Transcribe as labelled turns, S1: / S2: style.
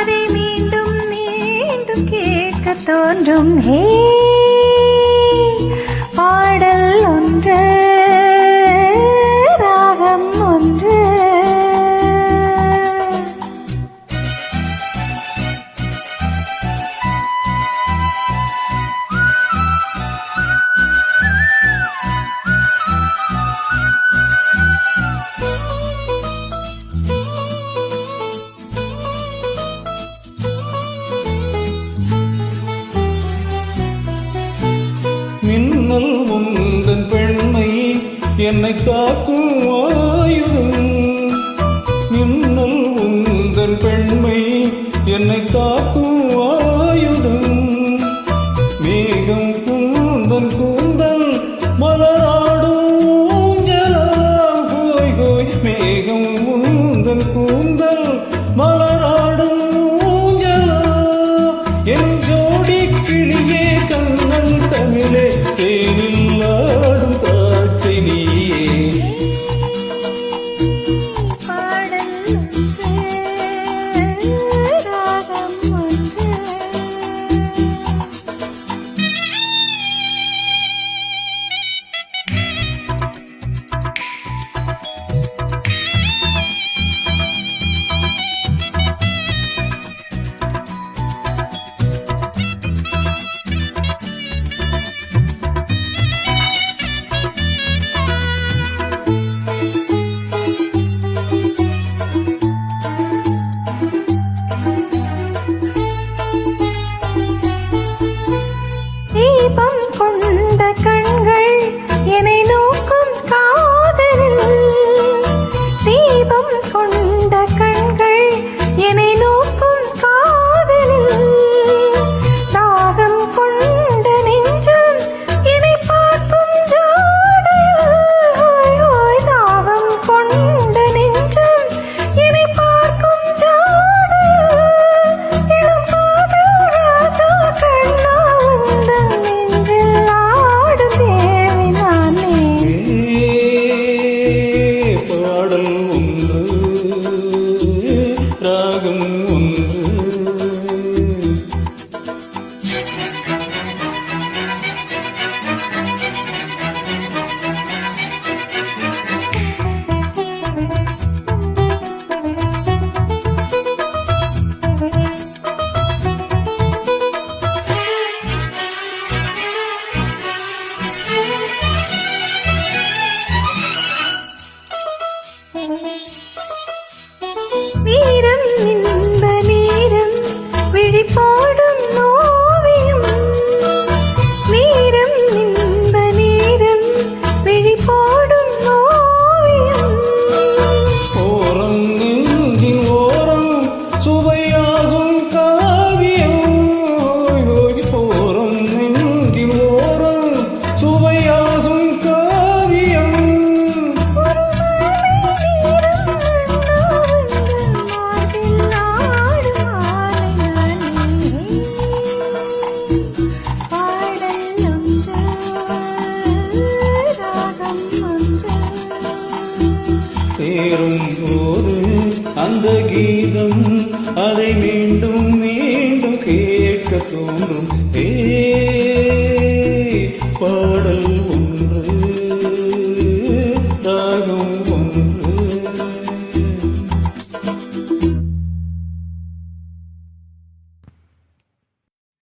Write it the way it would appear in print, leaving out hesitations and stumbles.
S1: அதை மீண்டும் மீண்டும் கேட்க தோன்றும் பாடல் ஒன்று ராகம் ஒன்று
S2: மின்னல் உந்தன் பெண்மை என்னை காக்கும் ஆயுதம். மின்னல் உந்தன் பெண்மை என்னை காக்கும் ஆயுதம். மேகம் கூந்தன் கூந்தல் மலராடும் ஊஞ்சலாம். ஹோய் ஹோய் மேகம் உந்தன் கூந்தல் மலராடும் ஊஞ்சலாம். என் ஜோடி கிளியே கண்ணன் தமிழே தேனில் ஆடும் காட்சி நீயே.
S1: பாடல் ராகம் ஒன்று தீபம் கொண்ட கண்கள் என்னை நோக்கும் காதலில். தீபம் கொண்ட கண்கள் என்னை நோக்கும் காதலில். தாகம் கொண்ட நெஞ்சம் என்னை பார்க்கும் ஜாடையில். தாகம் கொண்ட நெஞ்சம் என்னை பார்க்கும் ஜாடையில். இளம் காதல் ராஜா கண்ணா உந்தன் நெஞ்சில் ஆடும் தேவி நானே.
S2: பாடல் ஒன்று ராகம் ஒன்று.
S1: வீரம் இன்ப நீரம் விழிப்போடும் ஓவியம். வீரம் இன்ப நீரம் விழிப்போடும் ஓவியம்.
S2: ஓரம் நெஞ்சின் ஓரம் சுவையாகும் காவியம். ஓரம் நெஞ்சின் ஓரம் சுவையாகும் காவியம். சேரும் போது அந்த கீதம் அதை மீண்டும்